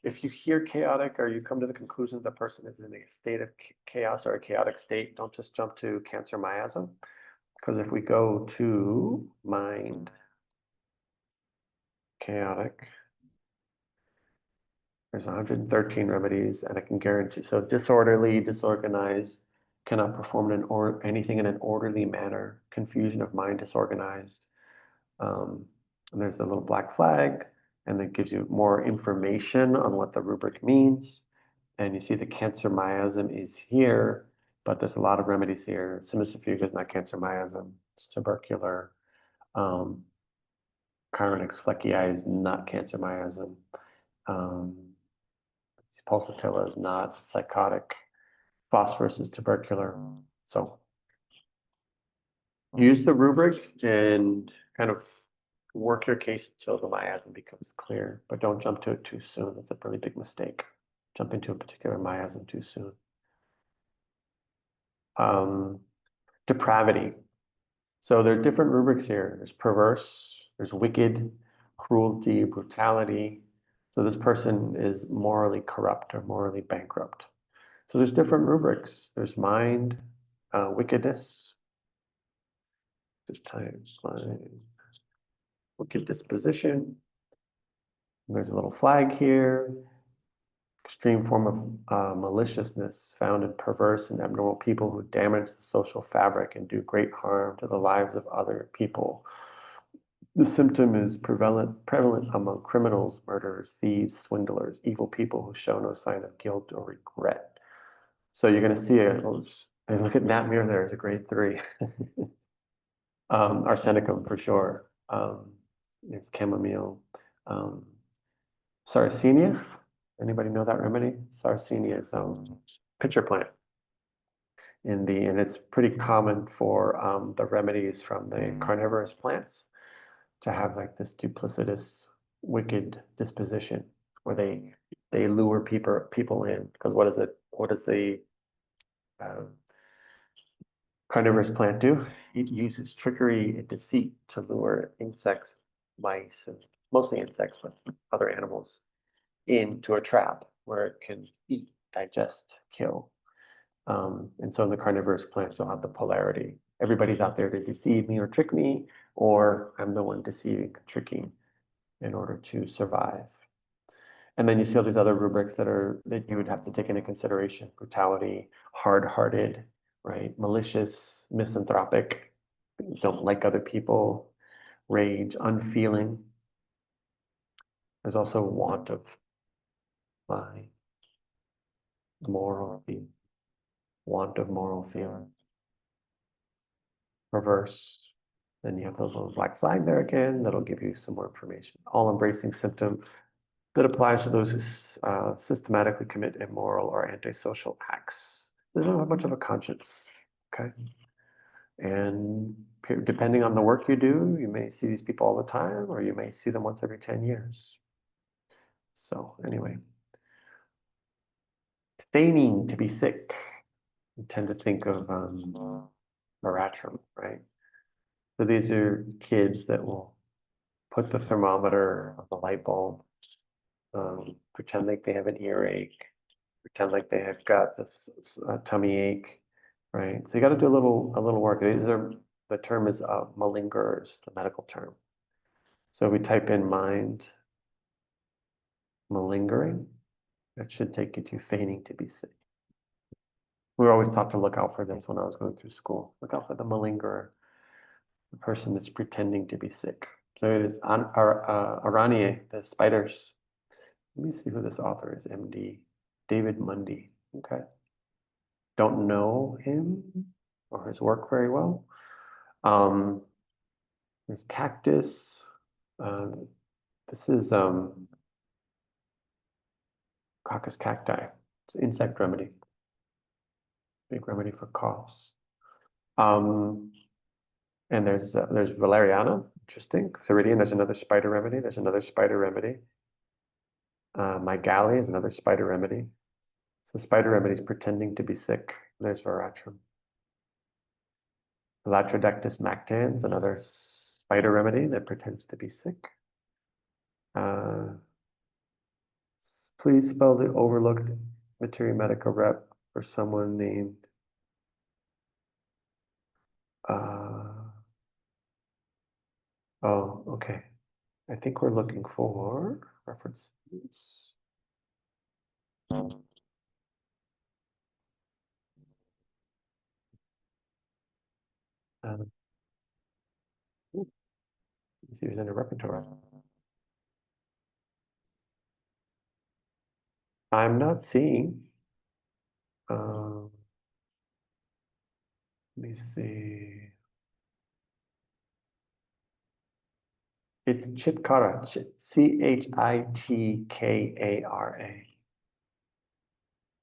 if you hear chaotic or you come to the conclusion the person is in a state of chaos or a chaotic state, don't just jump to cancer miasm. Because if we go to mind, chaotic, there's 113 remedies, and I can guarantee, so disorderly, disorganized, cannot perform anything in an orderly manner, confusion of mind, disorganized. And there's a little black flag, and it gives you more information on what the rubric means. And you see the cancer miasm is here, but there's a lot of remedies here. Cimicifuga is not cancer miasm, it's tubercular. Chironix fleckii is not cancer miasm. Pulsatilla is not psychotic. Phosphorus is tubercular. So use the rubric and kind of work your case until the miasm becomes clear, but don't jump to it too soon. That's a really big mistake. Jump into a particular miasm too soon. Depravity. So there are different rubrics here. There's perverse, there's wicked, cruelty, brutality. So this person is morally corrupt or morally bankrupt. So there's different rubrics. There's mind, wickedness, just times wicked disposition. There's a little flag here. Extreme form of maliciousness found in perverse and abnormal people who damage the social fabric and do great harm to the lives of other people. The symptom is prevalent among criminals, murderers, thieves, swindlers, evil people who show no sign of guilt or regret. So you're going to see it. And look at Nat Muir there as a grade 3. Arsenicum for sure. There's chamomile. Sarracenia. Anybody know that remedy? Sarracenia is pitcher plant. And it's pretty common for the remedies from the carnivorous plants to have like this duplicitous, wicked disposition where they lure people in. Because what does the carnivorous plant do? It uses trickery and deceit to lure insects, mice, and mostly insects, but other animals into a trap where it can eat, digest, kill. And so the carnivorous plants will have the polarity. Everybody's out there to deceive me or trick me, or I'm the one deceiving, tricking in order to survive. And then you see all these other rubrics that you would have to take into consideration: brutality, hard-hearted, right? Malicious, misanthropic, don't like other people, rage, unfeeling. There's also want of mind, want of moral feeling, perverse, Then you have the little black flag there again, that'll give you some more information. All embracing symptom that applies to those who systematically commit immoral or antisocial acts. They don't have much of a conscience, okay? And depending on the work you do, you may see these people all the time, or you may see them once every 10 years. So anyway, feigning to be sick. You tend to think of Veratrum, right? So these are kids that will put the thermometer on the light bulb, pretend like they have an earache, pretend like they have got this tummy ache, right? So you got to do a little work. The term is malingerers, the medical term. So we type in mind malingering. That should take you to feigning to be sick. We were always taught to look out for this when I was going through school. Look out for the malingerer, the person that's pretending to be sick. So it is Aranie, the spiders. Let me see who this author is, MD. David Mundy. Okay. Don't know him or his work very well. There's cactus. This is Coccus cacti. It's insect remedy. Big remedy for coughs. And there's Valeriana, interesting. Theridion, there's another spider remedy. There's another spider remedy. Mygali is another spider remedy. So spider remedies pretending to be sick. There's Veratrum. Latrodectus mactans, another spider remedy that pretends to be sick. Please spell the overlooked Materia Medica rep for someone named oh, okay. I think we're looking for references. Let's see if it's in a repertoire. I'm not seeing. Let me see. It's Chitkara, Chitkara.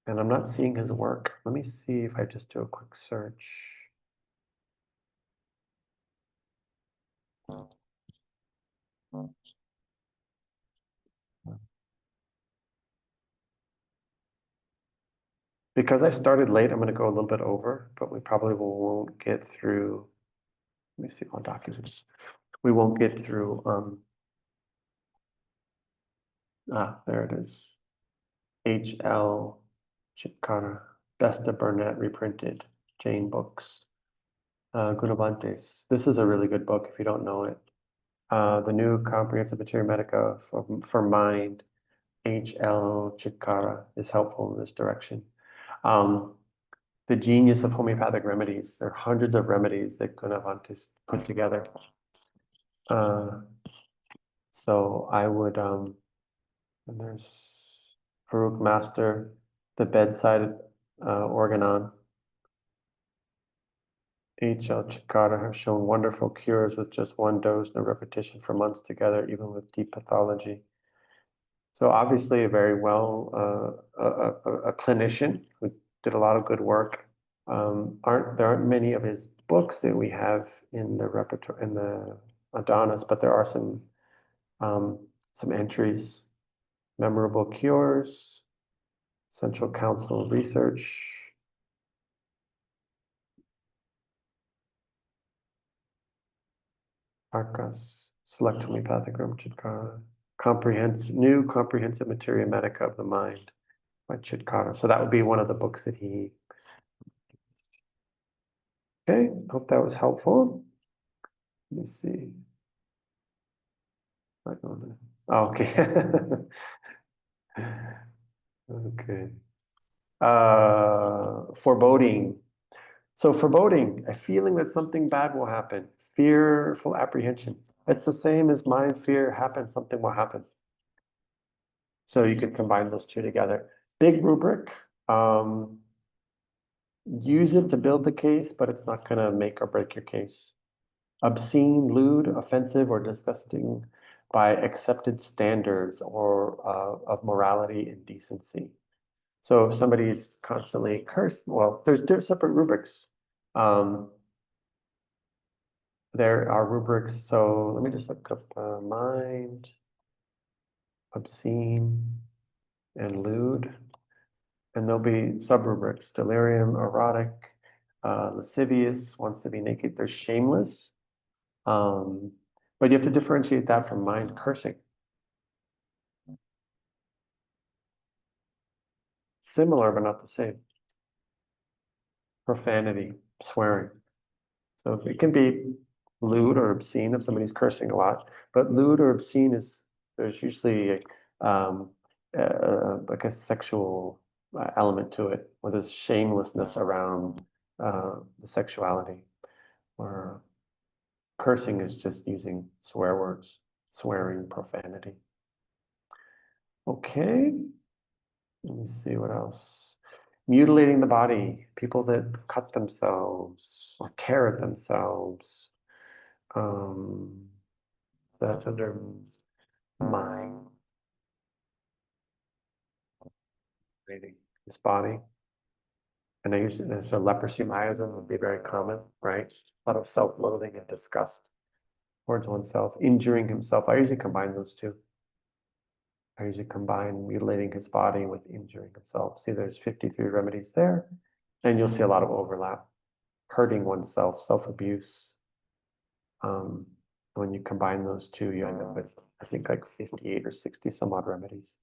And I'm not seeing his work. Let me see if I just do a quick search. Because I started late, I'm going to go a little bit over, but we probably won't get through. Let me see all documents. We won't get through. There it is. H.L. Chitkara, Besta Burnett reprinted, Jane Books, Gunavantes. This is a really good book if you don't know it. The new Comprehensive Materia Medica for Mind, H.L. Chitkara, is helpful in this direction. The genius of homeopathic remedies. There are hundreds of remedies that Gunavantes put together. So I would, and there's Farouk Master, the bedside organon. H.L. Chitkara have shown wonderful cures with just one dose, no repetition for months together, even with deep pathology. So obviously a very well, a clinician who did a lot of good work. There aren't many of his books that we have in the repertoire, in the Adonis, but there are some entries. Memorable Cures, Central Council Research. Arcas, Select Homeopathic Room, Chitkara. New Comprehensive Materia Medica of the Mind by Chitkara. So that would be one of the books that he. Okay, hope that was helpful. Let me see. Oh, okay. Okay. Foreboding. So foreboding, a feeling that something bad will happen, fearful apprehension. It's the same as mind, fear happens, something will happen. So you can combine those two together. Big rubric. Use it to build the case, but it's not going to make or break your case. obscene, lewd, offensive, or disgusting by accepted standards or of morality and decency. So if somebody's constantly cursed, well, there's separate rubrics. There are rubrics. So let me just look up mind, obscene, and lewd. And there'll be sub-rubrics: delirium, erotic, lascivious, wants to be naked. There's shameless. But you have to differentiate that from mind cursing. Similar, but not the same. Profanity, swearing. So it can be lewd or obscene if somebody's cursing a lot, but lewd or obscene is, there's usually like a sexual element to it, where there's shamelessness around the sexuality, or cursing is just using swear words, swearing, profanity. Okay, let me see what else. Mutilating the body, people that cut themselves or tear at themselves. That's under mind. Mutilating his body. And I usually, so leprosy miasm would be very common, right? A lot of self-loathing and disgust towards oneself, injuring himself. I usually combine those two. I usually combine mutilating his body with injuring himself. See, there's 53 remedies there, and you'll see a lot of overlap. Hurting oneself, self-abuse. When you combine those two, you end up with, I think, like 58 or 60 some odd remedies.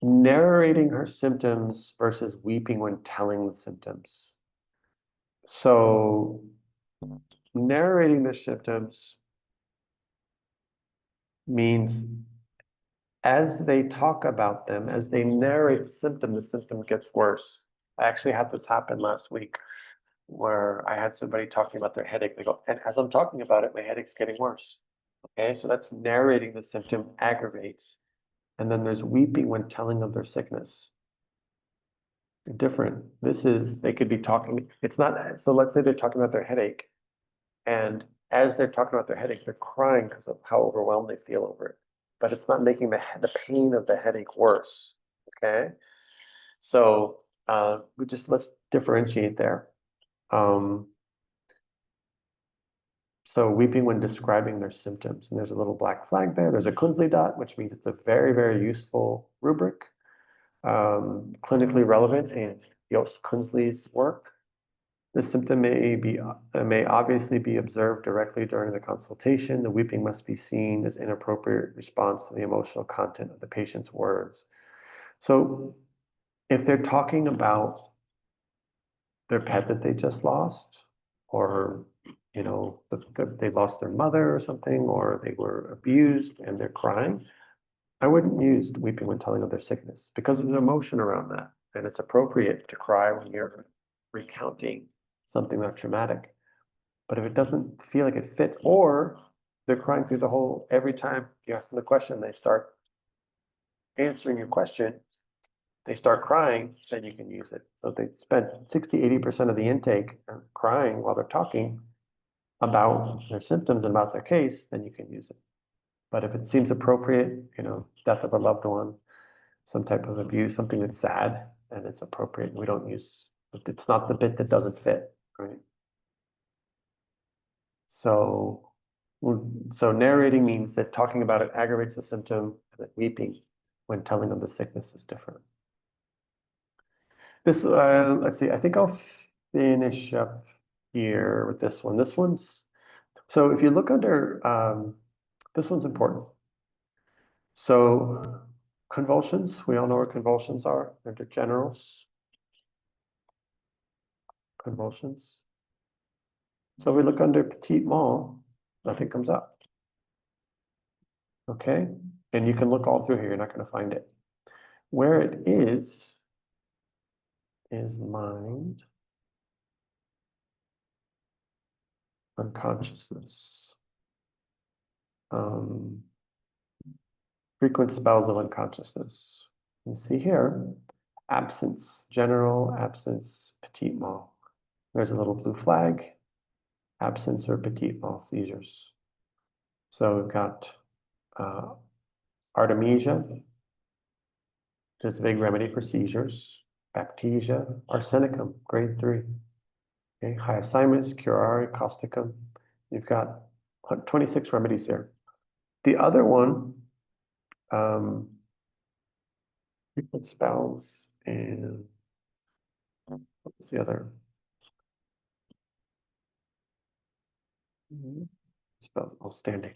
Narrating her symptoms versus weeping when telling the symptoms. So narrating the symptoms means as they talk about them, as they narrate the symptom gets worse. I actually had this happen last week where I had somebody talking about their headache. They go, and as I'm talking about it, my headache's getting worse. Okay, so that's narrating the symptom aggravates. And then there's weeping when telling of their sickness. Different. This is, they could be talking, it's not, so let's say they're talking about their headache. And as they're talking about their headache, they're crying because of how overwhelmed they feel over it. But it's not making the pain of the headache worse. Okay. So let's differentiate there. So weeping when describing their symptoms, and there's a little black flag there. There's a Kunzli dot, which means it's a very, very useful rubric, clinically relevant in Jos Kunzli's work. The symptom may obviously be observed directly during the consultation. The weeping must be seen as inappropriate response to the emotional content of the patient's words. So if they're talking about their pet that they just lost, or they lost their mother or something, or they were abused and they're crying, I wouldn't use weeping when telling of their sickness, because there's emotion around that, and it's appropriate to cry when you're recounting something that traumatic. But if it doesn't feel like it fits, or they're crying through the whole, every time you ask them a question, they start answering your question, they start crying, then you can use it. So if they spend 60–80% of the intake crying while they're talking about their symptoms and about their case, then you can use it. But if it seems appropriate, death of a loved one, some type of abuse, something that's sad, then it's appropriate. We don't use, it's not the bit that doesn't fit, right? So narrating means that talking about it aggravates the symptom, and that weeping when telling of the sickness is different. This, let's see, I think I'll finish up here with this one. This one's, so if you look under, this one's important. So convulsions, we all know what convulsions are. They're the generals. Convulsions. So we look under petit mal, nothing comes up. Okay, and you can look all through here, you're not going to find it. Where it is mind, unconsciousness, frequent spells of unconsciousness. You see here, Absence, general absence, petit mal. There's a little blue flag, absence or petit mal seizures. So we've got Artemisia, just a big remedy for seizures. Baptisia, arsenicum, grade 3. Okay, hyoscyamus, curare, causticum. You've got 26 remedies here. The other one, it spells and what's the other? Spells standing.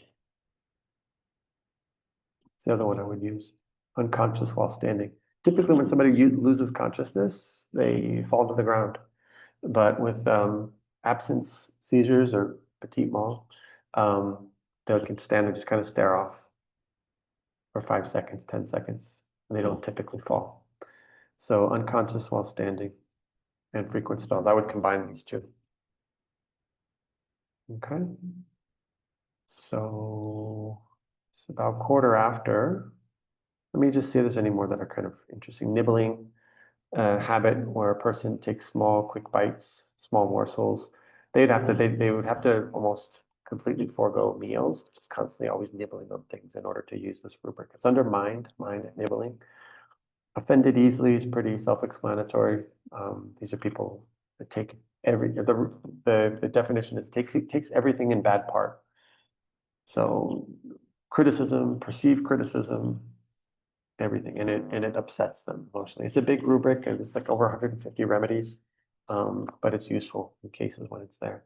It's the other one I would use. Unconscious while standing. Typically, when somebody loses consciousness, they fall to the ground. But with absence seizures or petit mal, they can stand and just kind of stare off for 5 seconds, 10 seconds, and they don't typically fall. So unconscious while standing and frequent spells. I would combine these two. Okay. So it's about quarter after. Let me just see if there's any more that are kind of interesting. Nibbling habit where a person takes small, quick bites, small morsels. They would have to almost completely forego meals, just constantly always nibbling on things in order to use this rubric. It's under mind nibbling. Offended easily is pretty self-explanatory. These are people that take the definition is takes everything in bad part. So criticism, perceived criticism, everything, and it upsets them emotionally. It's a big rubric, and it's like over 150 remedies, but it's useful in cases when it's there.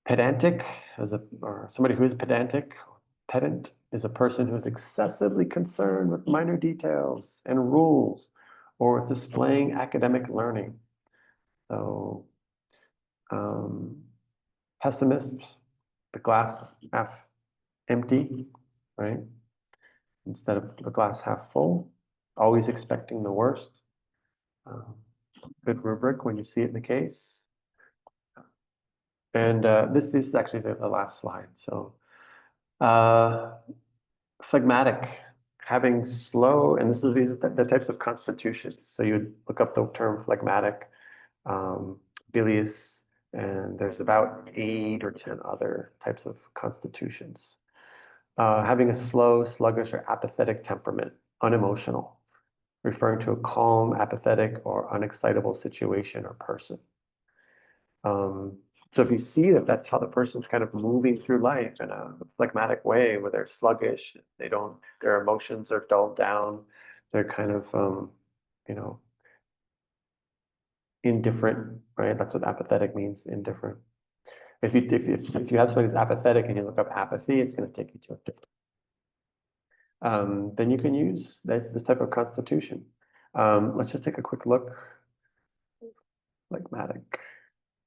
Pedantic or somebody who is pedantic. Pedant is a person who is excessively concerned with minor details and rules, or with displaying academic learning. So, pessimist, the glass half empty, right? Instead of the glass half full, always expecting the worst. Good rubric when you see it in the case. And this is actually the last slide. So phlegmatic, having slow, and these are the types of constitutions. So you would look up the term phlegmatic, bilious, and there's about 8 or 10 other types of constitutions. Having a slow, sluggish, or apathetic temperament, unemotional, referring to a calm, apathetic, or unexcitable situation or person. So if you see that that's how the person's kind of moving through life in a phlegmatic way, where they're sluggish, their emotions are dulled down, they're kind of, indifferent, right? That's what apathetic means, indifferent. If you have somebody who's apathetic and you look up apathy, it's going to take you to a different. Then you can use this type of constitution. Let's just take a quick look. Phlegmatic.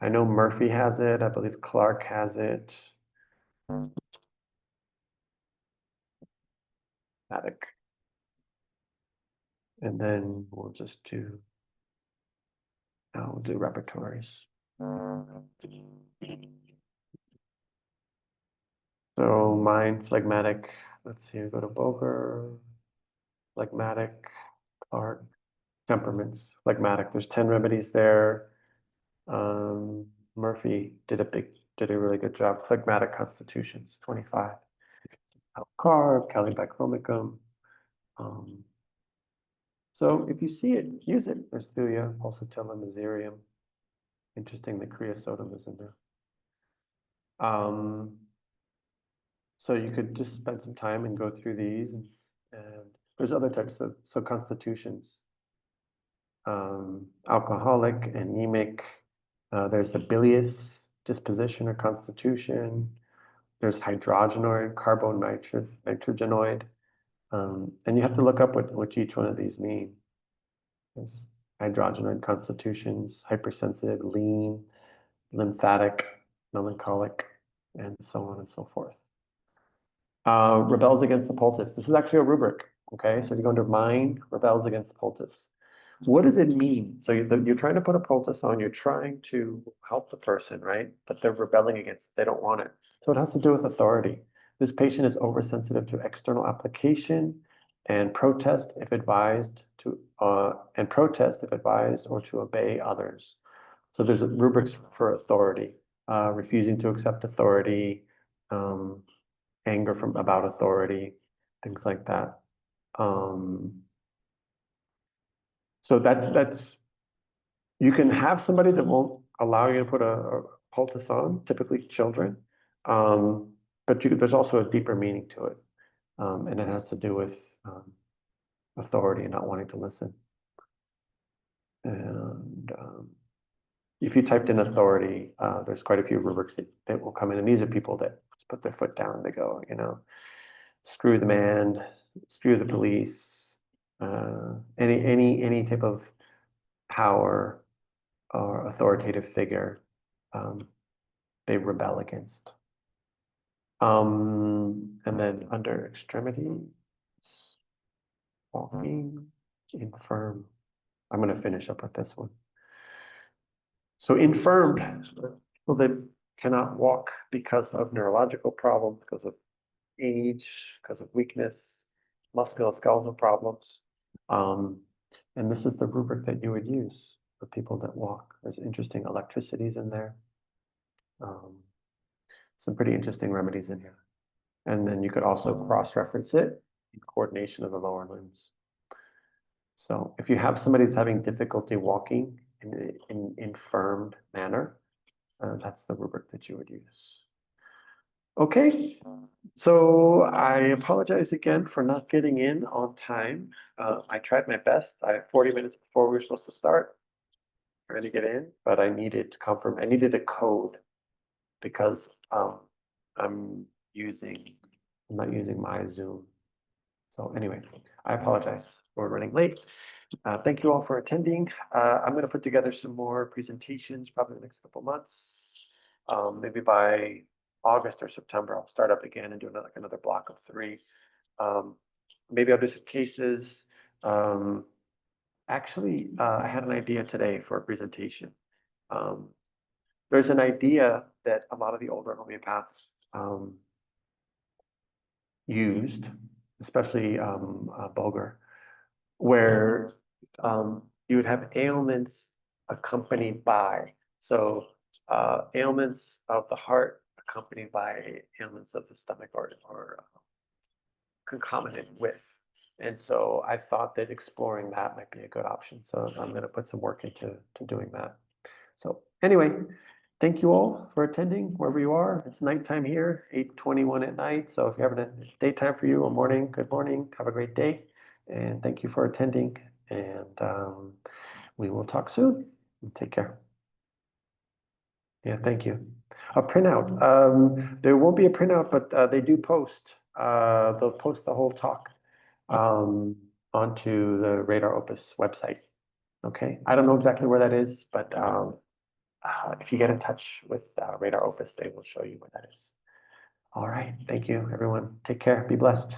I know Murphy has it. I believe Clark has it. Phlegmatic. And then we'll do repertories. So mine, phlegmatic. Let's see, go to Boger. Phlegmatic, Clark. Temperaments, phlegmatic. There's 10 remedies there. Murphy did a really good job. Phlegmatic constitutions, 25. Carb, Calibachromicum. So if you see it, use it. There's Thuya, Pulsatilla, Miserium. Interesting that creosotum is in there. So you could just spend some time and go through these, and there's other types of constitutions. Alcoholic, anemic. There's the bilious disposition or constitution. There's hydrogenoid, nitrogenoid. And you have to look up what each one of these mean. There's hydrogenoid constitutions, hypersensitive, lean, lymphatic, melancholic, and so on and so forth. Rebels against the poultice. This is actually a rubric. Okay, so you go under mind, rebels against poultice. What does it mean? So you're trying to put a poultice on, you're trying to help the person, right? But they're rebelling against it, they don't want it. So it has to do with authority. This patient is oversensitive to external application and protest if advised or to obey others. So there's rubrics for authority, refusing to accept authority, anger about authority, things like that. So that's you can have somebody that won't allow you to put a poultice on, typically children, but there's also a deeper meaning to it, and it has to do with authority and not wanting to listen. And if you typed in authority, there's quite a few rubrics that will come in, and these are people that just put their foot down. They go, screw the man, screw the police, any type of power or authoritative figure, they rebel against. And then under extremities, walking, infirm. I'm going to finish up with this one. So infirmed, people that cannot walk because of neurological problems, because of age, because of weakness, musculoskeletal problems. And this is the rubric that you would use for people that walk. There's interesting electricities in there. Some pretty interesting remedies in here. And then you could also cross-reference it in coordination of the lower limbs. So if you have somebody that's having difficulty walking in an infirmed manner, that's the rubric that you would use. Okay, so I apologize again for not getting in on time. I tried my best. 40 minutes before we were supposed to start, trying to get in, but I needed a code because I'm not using my Zoom. So anyway, I apologize for running late. Thank you all for attending. I'm going to put together some more presentations probably the next couple months. Maybe by August or September, I'll start up again and do another block of 3. Maybe I'll do some cases. Actually, I had an idea today for a presentation. There's an idea that a lot of the older homeopaths used, especially Bulgar, where you would have ailments accompanied by, so ailments of the heart accompanied by ailments of the stomach or concomitant with. And so I thought that exploring that might be a good option. So I'm going to put some work into doing that. So anyway, thank you all for attending wherever you are. It's nighttime here, 8:21 at night. So if you have it's daytime for you or morning, good morning. Have a great day. And thank you for attending. And we will talk soon. Take care. Yeah, thank you. A printout. There won't be a printout, but they do post. They'll post the whole talk onto the Radar Opus website. Okay. I don't know exactly where that is, but if you get in touch with Radar Opus, they will show you where that is. All right. Thank you, everyone. Take care. Be blessed.